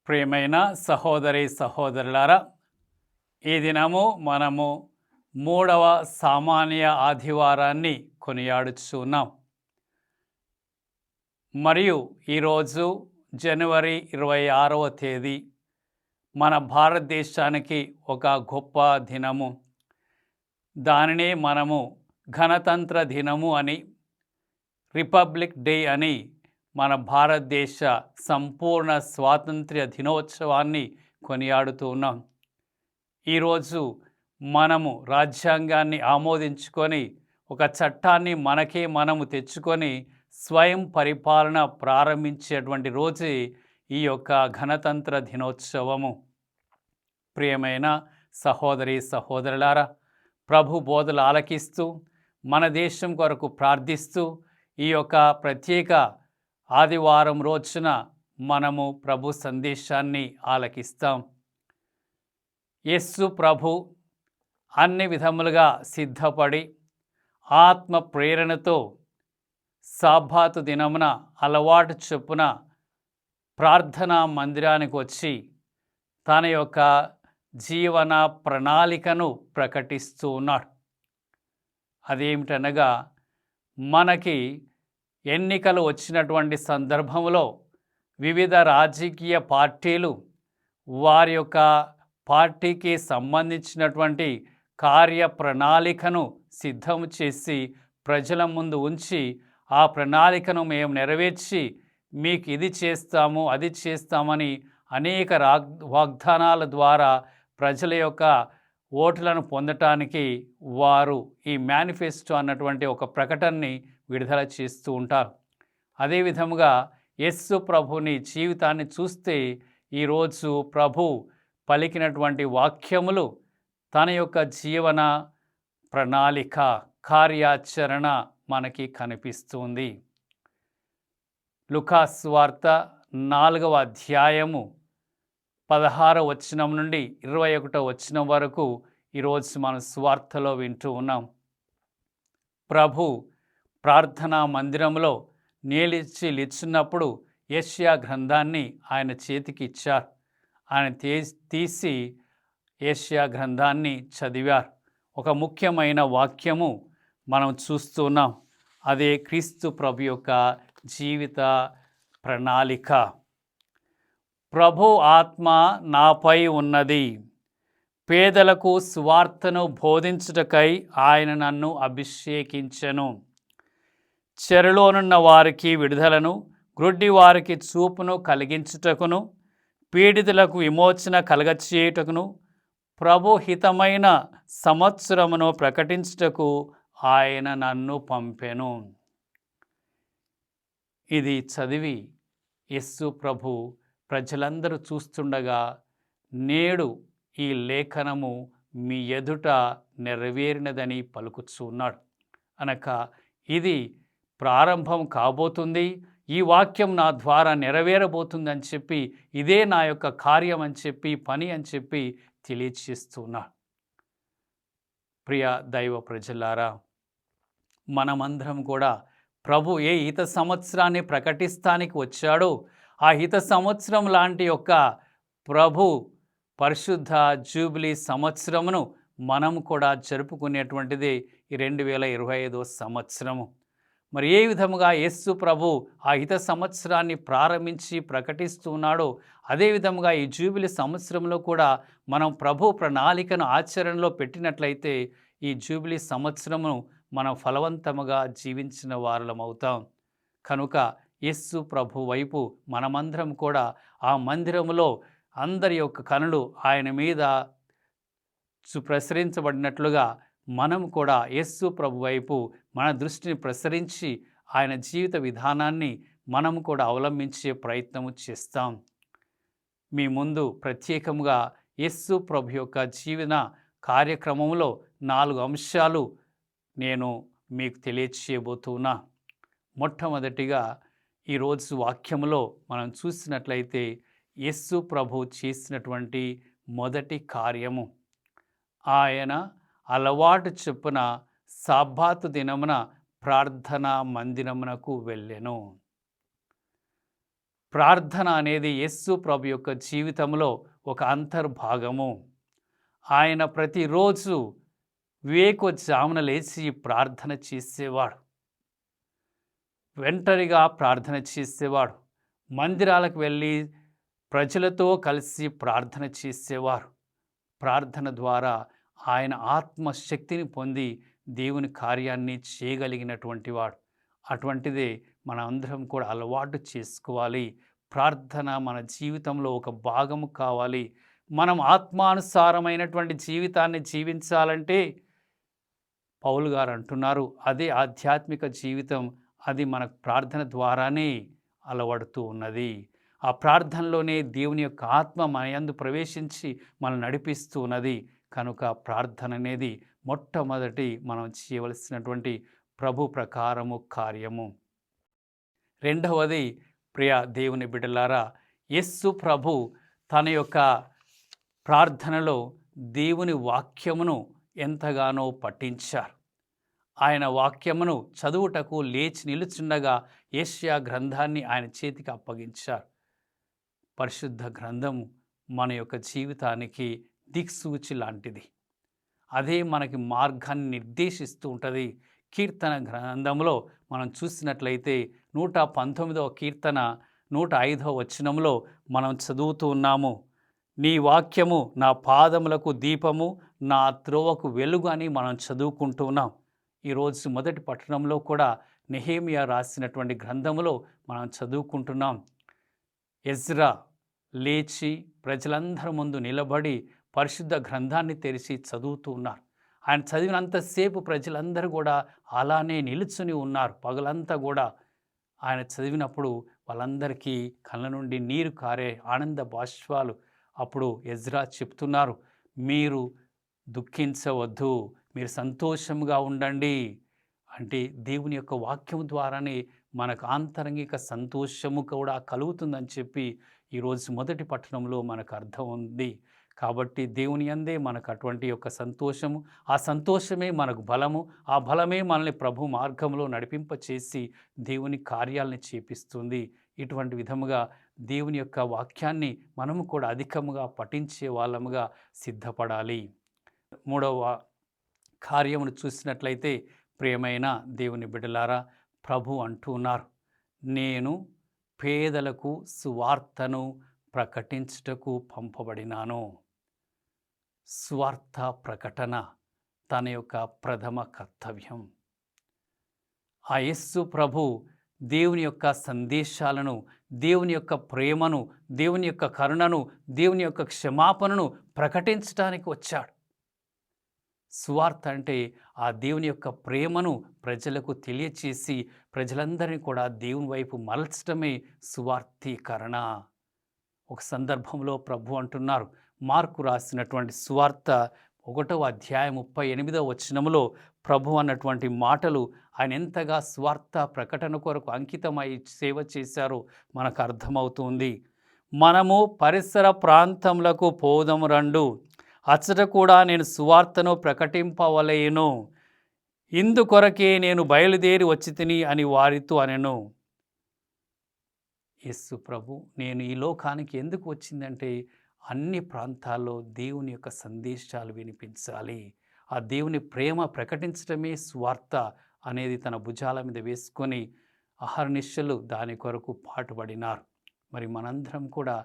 ప్రియమైన సహోదరి సహోదరులారా, ఈ దినము మనము 3వ సామాన్య ఆదివారాన్ని కొనియాడుచున్నాం. మరియు ఈరోజు జనవరి 26వ తేదీ మన భారతదేశానికి ఒక గొప్ప దినము. దానినే మనము గణతంత్ర దినము అని, రిపబ్లిక్ డే అని, మన భారతదేశ సంపూర్ణ స్వాతంత్ర్య దినోత్సవాన్ని కొనియాడుతూ ఉన్నాం. ఈరోజు మనము రాజ్యాంగాన్ని ఆమోదించుకొని ఒక చట్టాన్ని మనకే మనము తెచ్చుకొని స్వయం పరిపాలన ప్రారంభించేటువంటి రోజే ఈ యొక్క గణతంత్ర దినోత్సవము. ప్రియమైన సహోదరి సహోదరులారా, ప్రభు బోధలు ఆలకిస్తూ మన దేశం కొరకు ప్రార్థిస్తూ ఈ యొక్క ప్రత్యేక ఆదివారం రోజున మనము ప్రభు సందేశాన్ని ఆలకిస్తాం. యేసు ప్రభు అన్ని విధములుగా సిద్ధపడి ఆత్మ ప్రేరణతో సాబాతు దినమున అలవాటు చొప్పున ప్రార్థనా మందిరానికి వచ్చి తన యొక్క జీవన ప్రణాళికను ప్రకటిస్తూ ఉన్నాడు. అదేమిటనగా, మనకి ఎన్నికలు వచ్చినటువంటి సందర్భంలో వివిధ రాజకీయ పార్టీలు వారి యొక్క పార్టీకి సంబంధించినటువంటి కార్య ప్రణాళికను సిద్ధం చేసి ప్రజల ముందు ఉంచి, ఆ ప్రణాళికను మేము నెరవేర్చి మీకు ఇది చేస్తాము అది చేస్తామని అనేక వాగ్దానాల ద్వారా ప్రజల యొక్క ఓట్లను పొందటానికి వారు ఈ మేనిఫెస్టో అన్నటువంటి ఒక ప్రకటనని విడుదల చేస్తూ ఉంటారు. అదేవిధముగా యేసు ప్రభుని జీవితాన్ని చూస్తే ఈరోజు ప్రభు పలికినటువంటి వాక్యములు తన యొక్క జీవన ప్రణాళిక కార్యాచరణ మనకి కనిపిస్తుంది. లూకా సువార్త 4వ అధ్యాయము 16వ వచనం నుండి 21వ వచనం వరకు ఈరోజు మనం సువార్తలో వింటూ ఉన్నాం. ప్రభు ప్రార్థనా మందిరంలో నిలిచినప్పుడు యెషయా గ్రంథాన్ని ఆయన చేతికి ఇచ్చారు. ఆయన తీసి యెషయా గ్రంథాన్ని చదివారు. ఒక ముఖ్యమైన వాక్యము మనం చూస్తున్నాం. అదే క్రీస్తు ప్రభు యొక్క జీవిత ప్రణాళిక. ప్రభు ఆత్మ నాపై ఉన్నది, పేదలకు సువార్తను బోధించుటకై ఆయన నన్ను అభిషేకించెను, చెరలోనున్న వారికి విడుదలను, గ్రుడ్డి వారికి చూపును కలిగించుటకును, పీడితులకు విమోచన కలగచేయుటకును, ప్రభు హితమైన సంవత్సరమును ప్రకటించుటకు ఆయన నన్ను పంపెను. ఇది చదివి యేసు ప్రభు ప్రజలందరూ చూస్తుండగా, నేడు ఈ లేఖనము మీ ఎదుట నెరవేరినదని పలుకుచున్నాడు. అనక ఇది ప్రారంభం కాబోతుంది, ఈ వాక్యం నా ద్వారా నెరవేరబోతుందని చెప్పి, ఇదే నా యొక్క కార్యం అని చెప్పి, పని అని చెప్పి తెలియచేస్తున్నాడు. ప్రియ దైవ ప్రజలారా, మనమందరం కూడా ప్రభు ఏ హిత సంవత్సరాన్ని ప్రకటిస్తానికి వచ్చాడో ఆ హిత సంవత్సరం లాంటి యొక్క ప్రభు పరిశుద్ధ జూబిలీ సంవత్సరమును మనం కూడా జరుపుకునేటువంటిది ఈ 2025వ సంవత్సరము. మరి ఏ విధముగా యేసు ప్రభు ఆ హిత సంవత్సరాన్ని ప్రారంభించి ప్రకటిస్తున్నాడో అదే విధముగా ఈ జూబిలీ సంవత్సరంలో కూడా మనం ప్రభు ప్రణాళికను ఆచరణలో పెట్టినట్లయితే ఈ జూబిలీ సంవత్సరమును మనం ఫలవంతముగా జీవించిన వారలం అవుతాం. కనుక యేసు ప్రభు వైపు మనమందరం కూడా ఆ మందిరములో అందరి యొక్క కనులు ఆయన మీద ప్రసరించబడినట్లుగా మనం కూడా యేసు ప్రభు వైపు మన దృష్టిని ప్రసరించి ఆయన జీవిత విధానాన్ని మనం కూడా అవలంబించే ప్రయత్నము చేస్తాం. మీ ముందు ప్రత్యేకంగా యేసు ప్రభు యొక్క జీవన కార్యక్రమంలో 4 అంశాలు నేను మీకు తెలియచేయబోతున్నా. మొట్టమొదటిగా ఈరోజు వాక్యములో మనం చూసినట్లయితే యేసు ప్రభు చేసినటువంటి మొదటి కార్యము, ఆయన అలవాటు చొప్పున సాబాతు దినమున ప్రార్థనా మందిరమునకు వెళ్ళెను. ప్రార్థన అనేది యేసు ప్రభు యొక్క జీవితంలో ఒక అంతర్భాగము. ఆయన ప్రతిరోజు వివేకోత్సాహమున లేచి ప్రార్థన చేసేవాడు. ఒంటరిగా ప్రార్థన చేసేవాడు. మందిరాలకు వెళ్ళి ప్రజలతో కలిసి ప్రార్థన చేసేవారు. ప్రార్థన ద్వారా ఆయన ఆత్మశక్తిని పొంది దేవుని కార్యాన్ని చేయగలిగినటువంటి వాడు. అటువంటిదే మన అందరం కూడా అలవాటు చేసుకోవాలి. ప్రార్థన మన జీవితంలో ఒక భాగము కావాలి. మనం ఆత్మానుసారమైనటువంటి జీవితాన్ని జీవించాలంటే పౌలు గారు అంటున్నారు, అదే ఆధ్యాత్మిక జీవితం. అది మన ప్రార్థన ద్వారానే అలవడుతూ ఉన్నది. ఆ ప్రార్థనలోనే దేవుని యొక్క ఆత్మ మన యందు ప్రవేశించి మనల్ని నడిపిస్తూ ఉన్నది. కనుక ప్రార్థన అనేది మొట్టమొదటి మనం చేయవలసినటువంటి ప్రభు ప్రకారము కార్యము. రెండవది, ప్రియ దేవుని బిడ్డలారా, యేసు ప్రభు తన యొక్క ప్రార్థనలో దేవుని వాక్యమును ఎంతగానో పఠించారు. ఆయన వాక్యమును చదువుటకు లేచి నిలుచుండగా యెషయా గ్రంథాన్ని ఆయన చేతికి అప్పగించారు. పరిశుద్ధ గ్రంథము మన యొక్క జీవితానికి దిక్సూచి లాంటిది. అదే మనకి మార్గాన్ని నిర్దేశిస్తూ ఉంటుంది. కీర్తన గ్రంథంలో మనం చూసినట్లయితే 119వ కీర్తన 105వ వచనంలో మనం చదువుతూ ఉన్నాము, నీ వాక్యము నా పాదములకు దీపము, నా త్రోవకు వెలుగు అని మనం చదువుకుంటూ ఉన్నాం. ఈరోజు మొదటి పట్టణంలో కూడా నెహెమియా రాసినటువంటి గ్రంథములో మనం చదువుకుంటున్నాం. ఎజ్రా లేచి ప్రజలందరి ముందు నిలబడి పరిశుద్ధ గ్రంథాన్ని తెరిచి చదువుతూ ఉన్నారు. ఆయన చదివినంతసేపు ప్రజలందరూ కూడా అలానే నిలుచుని ఉన్నారు. పగలంతా కూడా ఆయన చదివినప్పుడు వాళ్ళందరికీ కళ్ళ నుండి నీరు కారే ఆనంద బాష్పాలు. అప్పుడు ఎజ్రా చెప్తున్నారు, మీరు దుఃఖించవద్దు, మీరు సంతోషంగా ఉండండి. అంటే దేవుని యొక్క వాక్యం ద్వారానే మనకు ఆంతరంగిక సంతోషము కూడా కలుగుతుందని చెప్పి ఈరోజు మొదటి పట్టణంలో మనకు అర్థం ఉంది. కాబట్టి దేవుని యందే మనకు అటువంటి యొక్క సంతోషము, ఆ సంతోషమే మనకు బలము, ఆ బలమే మనల్ని ప్రభు మార్గంలో నడిపింపచేసి దేవుని కార్యాలని చేపిస్తుంది. ఇటువంటి విధముగా దేవుని యొక్క వాక్యాన్ని మనము కూడా అధికముగా పఠించే వాళ్ళముగా సిద్ధపడాలి. మూడవ కార్యమును చూసినట్లయితే, ప్రియమైన దేవుని బిడ్డలారా, ప్రభు అంటున్నారు, నేను పేదలకు సువార్తను ప్రకటించుటకు పంపబడినాను. స్వార్థ ప్రకటన తన యొక్క ప్రథమ కర్తవ్యం. ఆ యేసు ప్రభు దేవుని యొక్క సందేశాలను, దేవుని యొక్క ప్రేమను, దేవుని యొక్క కరుణను, దేవుని యొక్క క్షమాపణను ప్రకటించడానికి వచ్చాడు. సువార్త అంటే ఆ దేవుని యొక్క ప్రేమను ప్రజలకు తెలియచేసి ప్రజలందరినీ కూడా దేవుని వైపు మలచడమే సువార్తీకరణ. ఒక సందర్భంలో ప్రభు అంటున్నారు, మార్కు రాసినటువంటి సువార్త 1వ అధ్యాయం 38వ వచనములో ప్రభు అన్నటువంటి మాటలు, ఆయన ఎంతగా సువార్త ప్రకటన కొరకు అంకితమై సేవ చేశారో మనకు అర్థమవుతుంది. మనము పరిసర ప్రాంతములకు పోదము రండు, అచ్చట కూడా నేను సువార్తను ప్రకటింపవలెను, ఇందుకొరకే నేను బయలుదేరి వచ్చి తిని అని వారితో అనెను. యేసు ప్రభు నేను ఈ లోకానికి ఎందుకు వచ్చిందంటే అన్ని ప్రాంతాల్లో దేవుని యొక్క సందేశాలు వినిపించాలి, ఆ దేవుని ప్రేమ ప్రకటించడమే సువార్త అనేది తన భుజాల మీద వేసుకొని అహర్నిశలు దాని కొరకు పాటుపడినారు. మరి మనందరం కూడా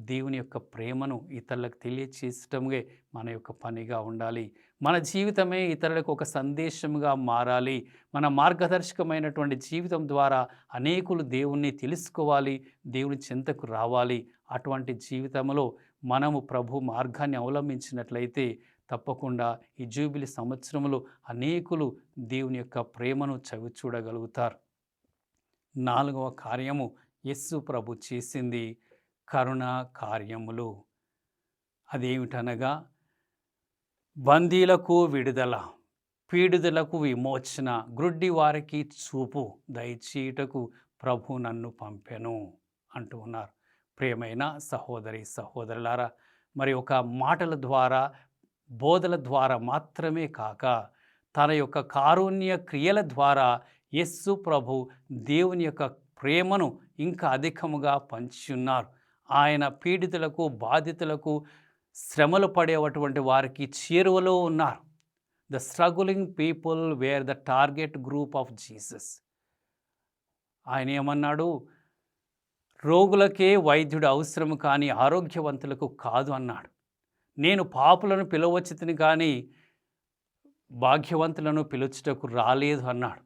దేవుని యొక్క ప్రేమను ఇతరులకు తెలియచేయటమే మన యొక్క పనిగా ఉండాలి. మన జీవితమే ఇతరులకు ఒక సందేశంగా మారాలి. మన మార్గదర్శకమైనటువంటి జీవితం ద్వారా అనేకులు దేవుణ్ణి తెలుసుకోవాలి, దేవుని చెంతకు రావాలి. అటువంటి జీవితంలో మనము ప్రభు మార్గాన్ని అవలంబించినట్లయితే తప్పకుండా ఈ జూబిలీ సంవత్సరంలో అనేకులు దేవుని యొక్క ప్రేమను చవిచూడగలుగుతారు. 4వ కార్యము యేసు ప్రభు చేసింది కరుణా కార్యములు. అదేమిటనగా బందీలకు విడుదల, పీడితులకు విమోచన, గ్రుడ్డి వారికి చూపు దయచేయుటకు ప్రభు నన్ను పంపెను అంటూ ఉన్నారు. ప్రియమైన సహోదరి సహోదరులారా, మరి ఒక మాటల ద్వారా బోధల ద్వారా మాత్రమే కాక తన యొక్క కారుణ్య క్రియల ద్వారా యేసు ప్రభు దేవుని యొక్క ప్రేమను ఇంకా అధికముగా పంచి ఉన్నారు. ఆయన పీడితులకు, బాధితులకు, శ్రమలు పడేటువంటి వారికి చేరువలో ఉన్నారు. The struggling people wear the target group of Jesus. ఆయన ఏమన్నాడు? రోగులకే వైద్యుడు అవసరం కానీ ఆరోగ్యవంతులకు కాదు అన్నాడు. నేను పాపులను పిలవచ్చుతిని కానీ భాగ్యవంతులను పిలుచుటకు రాలేదు అన్నాడు.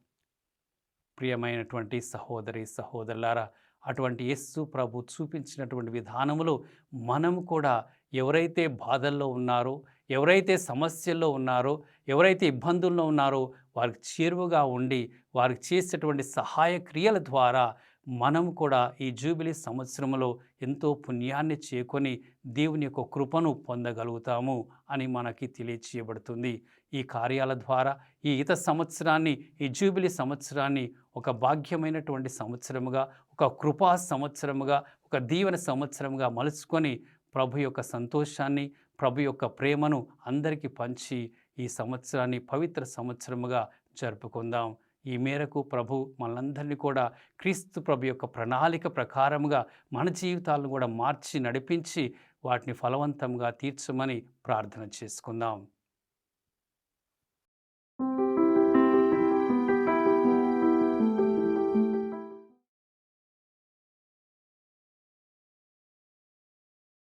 ప్రియమైనటువంటి సహోదరి సహోదరులారా, అటువంటి యేసు ప్రభు చూపించినటువంటి విధానములో మనం కూడా ఎవరైతే బాధల్లో ఉన్నారో, ఎవరైతే సమస్యల్లో ఉన్నారో, ఎవరైతే ఇబ్బందుల్లో ఉన్నారో వారికి చేరువగా ఉండి వారికి చేసేటువంటి సహాయ క్రియల ద్వారా మనం కూడా ఈ జూబిలీ సంవత్సరంలో ఎంతో పుణ్యాన్ని చేకొని దేవుని యొక్క కృపను పొందగలుగుతాము అని మనకి తెలియచేయబడుతుంది. ఈ కార్యాల ద్వారా ఈ సంవత్సరాన్ని, ఈ జూబిలీ సంవత్సరాన్ని ఒక భాగ్యమైనటువంటి సంవత్సరముగా, ఒక కృపా సంవత్సరముగా, ఒక దీవెన సంవత్సరముగా మలుచుకొని ప్రభు యొక్క సంతోషాన్ని, ప్రభు యొక్క ప్రేమను అందరికీ పంచి ఈ సంవత్సరాన్ని పవిత్ర సంవత్సరముగా జరుపుకుందాం. ఈ మేరకు ప్రభు మనందరినీ కూడా క్రీస్తు ప్రభు యొక్క ప్రణాళిక ప్రకారముగా మన జీవితాలను కూడా మార్చి నడిపించి వాటిని ఫలవంతంగా తీర్చమని ప్రార్థన చేసుకుందాం.